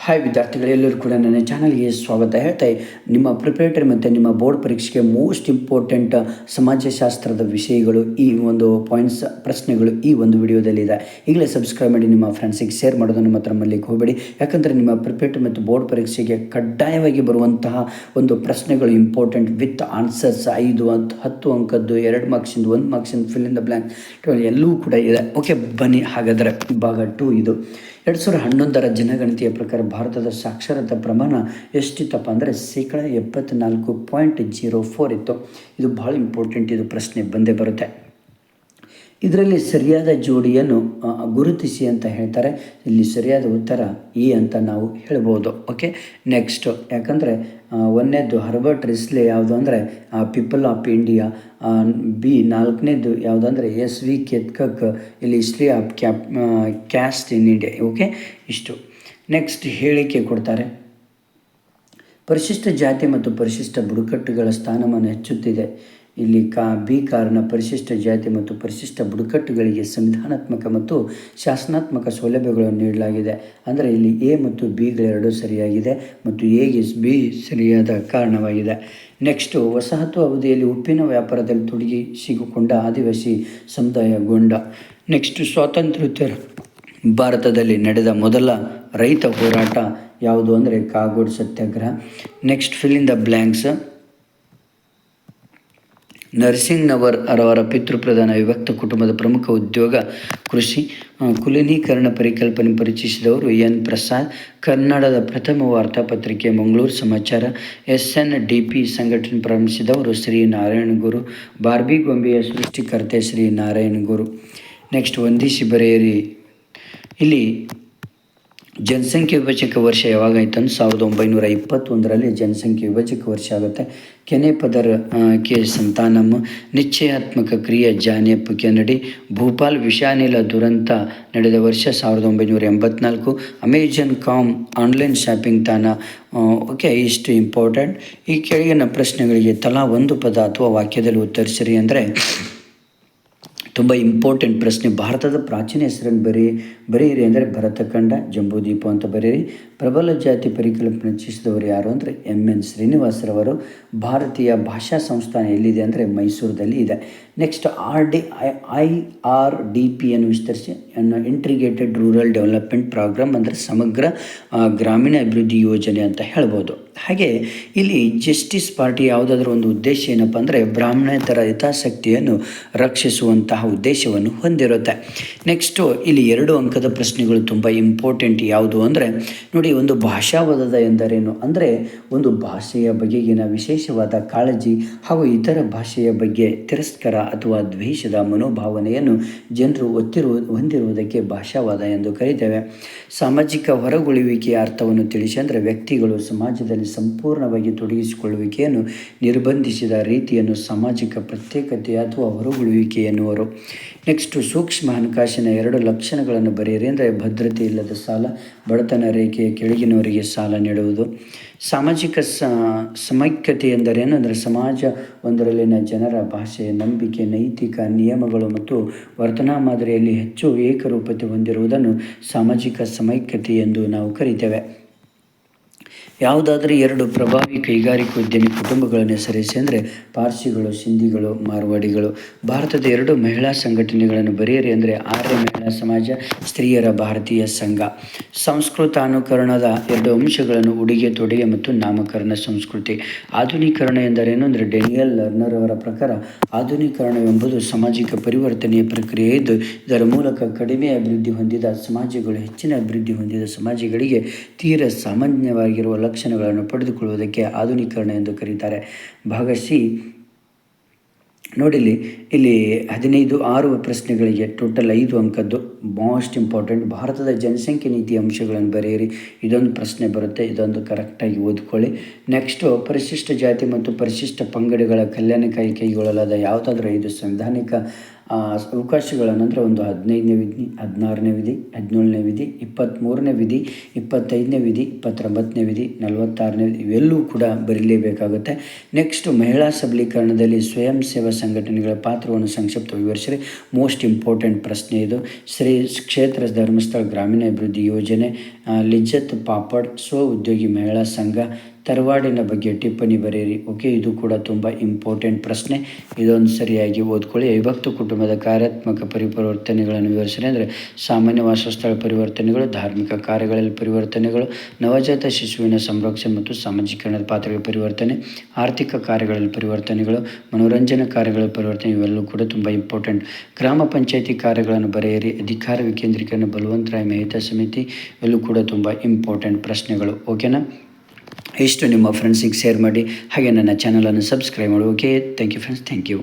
Hi ವಿದ್ಯಾರ್ಥಿಗಳು, ಎಲ್ಲರೂ ಕೂಡ ನನ್ನ ಚಾನಲ್ಗೆ ಸ್ವಾಗತ ಹೇಳ್ತಾ, ನಿಮ್ಮ ಪ್ರಿಪರೇಟರಿ ಮತ್ತು ನಿಮ್ಮ ಬೋರ್ಡ್ ಪರೀಕ್ಷೆಗೆ ಮೋಸ್ಟ್ ಇಂಪಾರ್ಟೆಂಟ್ ಸಮಾಜಶಾಸ್ತ್ರದ ವಿಷಯಗಳು, ಈ ಒಂದು ಪಾಯಿಂಟ್ಸ್ ಪ್ರಶ್ನೆಗಳು ಈ ಒಂದು ವಿಡಿಯೋದಲ್ಲಿದೆ. ಈಗಲೇ ಸಬ್ಸ್ಕ್ರೈಬ್ ಮಾಡಿ, ನಿಮ್ಮ ಫ್ರೆಂಡ್ಸಿಗೆ ಶೇರ್ ಮಾಡೋದನ್ನು ಮಾತ್ರ ಮರಲಿಕ್ಕೆ ಹೋಗಬೇಡಿ. ಯಾಕಂದರೆ ನಿಮ್ಮ ಪ್ರಿಪರೇಟರಿ ಮತ್ತು ಬೋರ್ಡ್ ಪರೀಕ್ಷೆಗೆ ಕಡ್ಡಾಯವಾಗಿ ಬರುವಂತಹ ಒಂದು ಪ್ರಶ್ನೆಗಳು ಇಂಪಾರ್ಟೆಂಟ್ ವಿತ್ ಆನ್ಸರ್ಸ್ 5 10 ಅಂಕದ್ದು, 2 ಮಾರ್ಕ್ಸಿಂದು, 1 ಮಾರ್ಕ್ಸಿಂದು, ಫಿಲ್ ಇನ್ ದ ಬ್ಲ್ಯಾಂಕ್ ಎಲ್ಲವೂ ಕೂಡ ಇದೆ. ಓಕೆ, ಬನ್ನಿ ಹಾಗಾದರೆ ಭಾಗ 2 ಇದು. 2011ರ ಜನಗಣತಿಯ ಪ್ರಕಾರ ಭಾರತದ ಸಾಕ್ಷರತಾ ಪ್ರಮಾಣ ಎಷ್ಟಿತ್ತಪ್ಪ ಅಂದರೆ 74.04 ಇತ್ತು. ಇದು ಭಾಳ ಇಂಪಾರ್ಟೆಂಟ್, ಇದು ಪ್ರಶ್ನೆ ಬಂದೇ ಬರುತ್ತೆ. ಇದರಲ್ಲಿ ಸರಿಯಾದ ಜೋಡಿಯನ್ನು ಗುರುತಿಸಿ ಅಂತ ಹೇಳ್ತಾರೆ. ಇಲ್ಲಿ ಸರಿಯಾದ ಉತ್ತರ ಎ ಅಂತ ನಾವು ಹೇಳ್ಬೋದು. ಓಕೆ, ನೆಕ್ಸ್ಟು, ಯಾಕಂದರೆ ಒಂದನೇದು ಹರ್ಬರ್ಟ್ ರಿಸ್ಲೆ ಯಾವುದು ಅಂದರೆ ಪೀಪಲ್ ಆಫ್ ಇಂಡಿಯಾ. ಬಿ 4ನೇದು ಯಾವುದು ಅಂದರೆ SV ಕೆತ್ಕಕ್, ಇಲ್ಲಿ history of caste in India. Okay, ಇಷ್ಟು. ನೆಕ್ಸ್ಟ್ ಹೇಳಿಕೆ ಕೊಡ್ತಾರೆ. ಪರಿಶಿಷ್ಟ ಜಾತಿ ಮತ್ತು ಪರಿಶಿಷ್ಟ ಬುಡಕಟ್ಟುಗಳ ಸ್ಥಾನಮಾನ ಹೆಚ್ಚುತ್ತಿದೆ. ಇಲ್ಲಿ ಬಿ ಕಾರಣ, ಪರಿಶಿಷ್ಟ ಜಾತಿ ಮತ್ತು ಪರಿಶಿಷ್ಟ ಬುಡಕಟ್ಟುಗಳಿಗೆ ಸಂವಿಧಾನಾತ್ಮಕ ಮತ್ತು ಶಾಸನಾತ್ಮಕ ಸೌಲಭ್ಯಗಳನ್ನು ನೀಡಲಾಗಿದೆ. ಅಂದರೆ ಇಲ್ಲಿ ಎ ಮತ್ತು ಬಿಗಳೆರಡೂ ಸರಿಯಾಗಿದೆ ಮತ್ತು ಎಗೆ ಬಿ ಸರಿಯಾದ ಕಾರಣವಾಗಿದೆ. ನೆಕ್ಸ್ಟು, ವಸಾಹತು ಅವಧಿಯಲ್ಲಿ ಉಪ್ಪಿನ ವ್ಯಾಪಾರದಲ್ಲಿ ತೊಡಗಿಸಿಕೊಂಡ ಆದಿವಾಸಿ ಸಮುದಾಯಗೊಂಡ. ನೆಕ್ಸ್ಟು, ಸ್ವಾತಂತ್ರ್ಯೋತ್ತರ ಭಾರತದಲ್ಲಿ ನಡೆದ ಮೊದಲ ರೈತ ಹೋರಾಟ ಯಾವುದು ಅಂದರೆ Kagodu Satyagraha. Next, fill in the blanks. Narasingnavar ಅವರ ಪಿತೃಪ್ರಧಾನ ವಿಭಕ್ತ ಕುಟುಂಬದ ಪ್ರಮುಖ ಉದ್ಯೋಗ ಕೃಷಿ. ಕುಲೀನೀಕರಣ ಪರಿಕಲ್ಪನೆ ಪರಿಚಯಿಸಿದವರು ಎನ್ ಪ್ರಸಾದ್. ಕನ್ನಡದ ಪ್ರಥಮ ವಾರ್ತಾಪತ್ರಿಕೆ ಮಂಗಳೂರು ಸಮಾಚಾರ. SNDP ಸಂಘಟನೆ ಪ್ರಾರಂಭಿಸಿದವರು ಶ್ರೀ ನಾರಾಯಣ ಗುರು. ಬಾರ್ಬಿ ಗೊಂಬೆಯ ಸೃಷ್ಟಿಕರ್ತೆ ಶ್ರೀ ನಾರಾಯಣ ಗುರು. ನೆಕ್ಸ್ಟ್, ವಂದಿಸಿ ಬರೆಯಿರಿ. ಇಲ್ಲಿ ಜನಸಂಖ್ಯೆ ವಿಭಜಕ ವರ್ಷ ಯಾವಾಗಾಯ್ತು ಅಂದ್ರೆ 1921ರಲ್ಲಿ ಜನಸಂಖ್ಯೆ ವಿಭಜಕ ವರ್ಷ ಆಗುತ್ತೆ. ಕೆನೆ ಪದರ್ ಕೆ ಸಂತಾನಮ್. ನಿಶ್ಚಯಾತ್ಮಕ ಕ್ರಿಯೆ ಜಾನ್ ಕೆನಡಿ. ಭೂಪಾಲ್ ವಿಷಾನಿಲ ದುರಂತ ನಡೆದ ವರ್ಷ 1984. ಅಮೆಜಾನ್ ಕಾಮ್ ಆನ್ಲೈನ್ ಶಾಪಿಂಗ್ ತಾಣ. ಓಕೆ, ಇಷ್ಟು ಇಂಪಾರ್ಟೆಂಟ್. ಈ ಕೆಳಗಿನ ಪ್ರಶ್ನೆಗಳಿಗೆ ತಲಾ ಒಂದು ಪದ ಅಥವಾ ವಾಕ್ಯದಲ್ಲಿ ಉತ್ತರಿಸಿರಿ ಅಂದರೆ ತುಂಬ ಇಂಪಾರ್ಟೆಂಟ್ ಪ್ರಶ್ನೆ. ಭಾರತದ ಪ್ರಾಚೀನ ಹೆಸರನ್ನು ಬರೆಯಿರಿ ಅಂದರೆ ಭರತಖಂಡ, ಜಂಬೂದ್ವೀಪ ಅಂತ ಬರೆಯಿರಿ. ಪ್ರಬಲ ಜಾತಿ ಪರಿಕಲ್ಪನೆ ರಚಿಸಿದವರು ಯಾರು ಅಂದರೆ MN ಶ್ರೀನಿವಾಸರವರು. ಭಾರತೀಯ ಭಾಷಾ ಸಂಸ್ಥಾನ ಎಲ್ಲಿದೆ ಅಂದರೆ ಮೈಸೂರದಲ್ಲಿ ಇದೆ. ನೆಕ್ಸ್ಟ್, IRDPಯನ್ನು ವಿಸ್ತರಿಸಿ ಇಂಟಿಗ್ರೇಟೆಡ್ ರೂರಲ್ ಡೆವಲಪ್ಮೆಂಟ್ ಪ್ರೋಗ್ರಾಮ್ ಅಂದರೆ ಸಮಗ್ರ ಗ್ರಾಮೀಣ ಅಭಿವೃದ್ಧಿ ಯೋಜನೆ ಅಂತ ಹೇಳ್ಬೋದು. ಹಾಗೆ ಇಲ್ಲಿ ಜಸ್ಟಿಸ್ ಪಾರ್ಟಿ ಯಾವುದಾದ್ರೂ ಒಂದು ಉದ್ದೇಶ ಏನಪ್ಪ ಅಂದರೆ ಬ್ರಾಹ್ಮಣೇತರ ಹಿತಾಸಕ್ತಿಯನ್ನು ರಕ್ಷಿಸುವಂತಹ ಉದ್ದೇಶವನ್ನು ಹೊಂದಿರುತ್ತೆ. ನೆಕ್ಸ್ಟು, ಇಲ್ಲಿ 2 ಅಂಕದ ಪ್ರಶ್ನೆಗಳು ತುಂಬ ಇಂಪಾರ್ಟೆಂಟ್. ಯಾವುದು ಅಂದರೆ ನೋಡಿ, ಒಂದು ಭಾಷಾವಾದ ಎಂದರೇನು ಅಂದರೆ ಒಂದು ಭಾಷೆಯ ಬಗೆಗಿನ ವಿಶೇಷವಾದ ಕಾಳಜಿ ಹಾಗೂ ಇತರ ಭಾಷೆಯ ಬಗ್ಗೆ ತಿರಸ್ಕಾರ ಅಥವಾ ದ್ವೇಷದ ಮನೋಭಾವನೆಯನ್ನು ಜನರು ಹೊಂದಿರುವುದಕ್ಕೆ ಭಾಷಾವಾದ ಎಂದು ಕರೀತೇವೆ. ಸಾಮಾಜಿಕ ಹೊರಗುಳುವಿಕೆಯ ಅರ್ಥವನ್ನು ತಿಳಿಸಿ ಅಂದರೆ ವ್ಯಕ್ತಿಗಳು ಸಮಾಜದಲ್ಲಿ ಸಂಪೂರ್ಣವಾಗಿ ತೊಡಗಿಸಿಕೊಳ್ಳುವಿಕೆಯನ್ನು ನಿರ್ಬಂಧಿಸಿದ ರೀತಿಯನ್ನು ಸಾಮಾಜಿಕ ಪ್ರತ್ಯೇಕತೆ ಅಥವಾ ಹೊರಗುಳುವಿಕೆ ಎನ್ನುವರು. ನೆಕ್ಸ್ಟು, ಸೂಕ್ಷ್ಮ ಹಣಕಾಸಿನ 2 ಲಕ್ಷಣಗಳನ್ನು ಬರೆಯಿರಿ ಅಂದರೆ ಭದ್ರತೆ ಇಲ್ಲದ ಸಾಲ, ಬಡತನ ರೇಖೆಯ ಕೆಳಗಿನವರಿಗೆ ಸಾಲ ನೀಡುವುದು. ಸಾಮಾಜಿಕ ಸಮೈಕ್ಯತೆ ಎಂದರೇನು ಅಂದರೆ ಸಮಾಜ ಒಂದರಲ್ಲಿನ ಜನರ ಭಾಷೆ, ನಂಬಿಕೆ, ನೈತಿಕ ನಿಯಮಗಳು ಮತ್ತು ವರ್ತನಾ ಮಾದರಿಯಲ್ಲಿ ಹೆಚ್ಚು ಏಕರೂಪತೆ ಹೊಂದಿರುವುದನ್ನು ಸಾಮಾಜಿಕ ಸಮೈಕ್ಯತೆ ಎಂದು ನಾವು ಕರೀತೇವೆ. ಯಾವುದಾದ್ರೂ 2 ಪ್ರಭಾವಿ ಕೈಗಾರಿಕೋದ್ಯಮಿ ಕುಟುಂಬಗಳನ್ನು ಹೆಸರಿಸಿ ಅಂದರೆ ಪಾರ್ಸಿಗಳು, ಸಿಂಧಿಗಳು, ಮಾರ್ವಾಡಿಗಳು. ಭಾರತದ 2 ಮಹಿಳಾ ಸಂಘಟನೆಗಳನ್ನು ಬರೆಯಿರಿ ಅಂದರೆ ಆರ್ಯ ಮಹಿಳಾ ಸಮಾಜ, ಸ್ತ್ರೀಯರ ಭಾರತೀಯ ಸಂಘ. ಸಂಸ್ಕೃತಾನುಕರಣದ 2 ಅಂಶಗಳನ್ನು ಉಡುಗೆ ತೊಡುಗೆ ಮತ್ತು ನಾಮಕರಣ ಸಂಸ್ಕೃತಿ. ಆಧುನೀಕರಣ ಎಂದರೇನು ಅಂದರೆ ಡೇನಿಯಲ್ ಲರ್ನರ್ ಅವರ ಪ್ರಕಾರ ಆಧುನೀಕರಣವೆಂಬುದು ಸಾಮಾಜಿಕ ಪರಿವರ್ತನೆಯ ಪ್ರಕ್ರಿಯೆ ಇದ್ದು, ಇದರ ಮೂಲಕ ಕಡಿಮೆ ಅಭಿವೃದ್ಧಿ ಹೊಂದಿದ ಸಮಾಜಗಳು ಹೆಚ್ಚಿನ ಅಭಿವೃದ್ಧಿ ಹೊಂದಿದ ಸಮಾಜಗಳಿಗೆ ತೀರ ಸಾಮಾನ್ಯವಾಗಿರುವ ಲಕ್ಷಣಗಳನ್ನು ಪಡೆದುಕೊಳ್ಳುವುದಕ್ಕೆ ಆಧುನೀಕರಣ ಎಂದು ಕರೀತಾರೆ. ಭಾಗ ಸಿ ನೋಡಿಲಿ, ಇಲ್ಲಿ 6 ಪ್ರಶ್ನೆಗಳಿಗೆ ಟೋಟಲ್ 5 ಅಂಕದ್ದು ಮೋಸ್ಟ್ ಇಂಪಾರ್ಟೆಂಟ್. ಭಾರತದ ಜನಸಂಖ್ಯೆ ನೀತಿ ಅಂಶಗಳನ್ನು ಬರೆಯಿರಿ. ಇದೊಂದು ಪ್ರಶ್ನೆ ಬರುತ್ತೆ, ಇದೊಂದು ಕರೆಕ್ಟಾಗಿ ಓದ್ಕೊಳ್ಳಿ. ನೆಕ್ಸ್ಟು, ಪರಿಶಿಷ್ಟ ಜಾತಿ ಮತ್ತು ಪರಿಶಿಷ್ಟ ಪಂಗಡಗಳ ಕಲ್ಯಾಣಕ್ಕಾಗಿ ಕೈಗೊಳ್ಳಲಾದ ಯಾವುದಾದ್ರೂ 5 ಸಂವಿಧಾನಿಕ ಅವಕಾಶಗಳನ್ನು ಅಂದರೆ ಒಂದು 15ನೇ ವಿಧಿ, 16ನೇ ವಿಧಿ, 17ನೇ ವಿಧಿ, 23ನೇ ವಿಧಿ, 25ನೇ ವಿಧಿ, 29ನೇ ವಿಧಿ, 46ನೇ ವಿಧಿ ಇವೆಲ್ಲವೂ ಕೂಡ ಬರೀಲೇಬೇಕಾಗುತ್ತೆ. ನೆಕ್ಸ್ಟು ಮಹಿಳಾ ಸಬಲೀಕರಣದಲ್ಲಿ ಸ್ವಯಂ ಸೇವಾ ಸಂಘಟನೆಗಳ ಪಾತ್ರವನ್ನು ಸಂಕ್ಷಿಪ್ತ ವಿವರಿಸಿರಿ. ಮೋಸ್ಟ್ ಇಂಪಾರ್ಟೆಂಟ್ ಪ್ರಶ್ನೆ ಇದು. ಶ್ರೀ ಕ್ಷೇತ್ರ ಧರ್ಮಸ್ಥಳ ಗ್ರಾಮೀಣ ಅಭಿವೃದ್ಧಿ ಯೋಜನೆ, ಲಿಜ್ಜತ್ ಪಾಪಡ್ ಸ್ವ ಉದ್ಯೋಗಿ ಮಹಿಳಾ ಸಂಘ, ತರವಾಡಿನ ಬಗ್ಗೆ ಟಿಪ್ಪಣಿ ಬರೆಯಿರಿ. ಓಕೆ, ಇದು ಕೂಡ ತುಂಬ ಇಂಪಾರ್ಟೆಂಟ್ ಪ್ರಶ್ನೆ. ಇದೊಂದು ಸರಿಯಾಗಿ ಓದ್ಕೊಳ್ಳಿ. ವಿಭಕ್ತ ಕುಟುಂಬದ ಕಾರ್ಯಾತ್ಮಕ ಪರಿವರ್ತನೆಗಳನ್ನು ವಿವರಿಸಿರಿ. ಅಂದರೆ ಸಾಮಾನ್ಯ ವಾಸಸ್ಥಳ ಪರಿವರ್ತನೆಗಳು, ಧಾರ್ಮಿಕ ಕಾರ್ಯಗಳಲ್ಲಿ ಪರಿವರ್ತನೆಗಳು, ನವಜಾತ ಶಿಶುವಿನ ಸಂರಕ್ಷಣೆ ಮತ್ತು ಸಾಮಾಜೀಕರಣದ ಪಾತ್ರಗಳ ಪರಿವರ್ತನೆ, ಆರ್ಥಿಕ ಕಾರ್ಯಗಳಲ್ಲಿ ಪರಿವರ್ತನೆಗಳು, ಮನೋರಂಜನಾ ಕಾರ್ಯಗಳ ಪರಿವರ್ತನೆ ಇವೆಲ್ಲವೂ ಕೂಡ ತುಂಬ ಇಂಪಾರ್ಟೆಂಟ್. ಗ್ರಾಮ ಪಂಚಾಯಿತಿ ಕಾರ್ಯಗಳನ್ನು ಬರೆಯಿರಿ. ಅಧಿಕಾರ ವಿಕೇಂದ್ರೀಕರಣ, ಬಲವಂತರಾಯ ಮೆಹ್ತಾ ಸಮಿತಿ ಇವೆಲ್ಲವೂ ಕೂಡ ತುಂಬ ಇಂಪಾರ್ಟೆಂಟ್ ಪ್ರಶ್ನೆಗಳು. ಓಕೆನಾ? ಇಷ್ಟು ನಿಮ್ಮ ಫ್ರೆಂಡ್ಸಿಗೆ ಶೇರ್ ಮಾಡಿ, ಹಾಗೆ ನನ್ನ ಚಾನಲನ್ನು ಸಬ್ಸ್ಕ್ರೈಬ್ ಮಾಡಿ. Okay, thank you friends, thank you.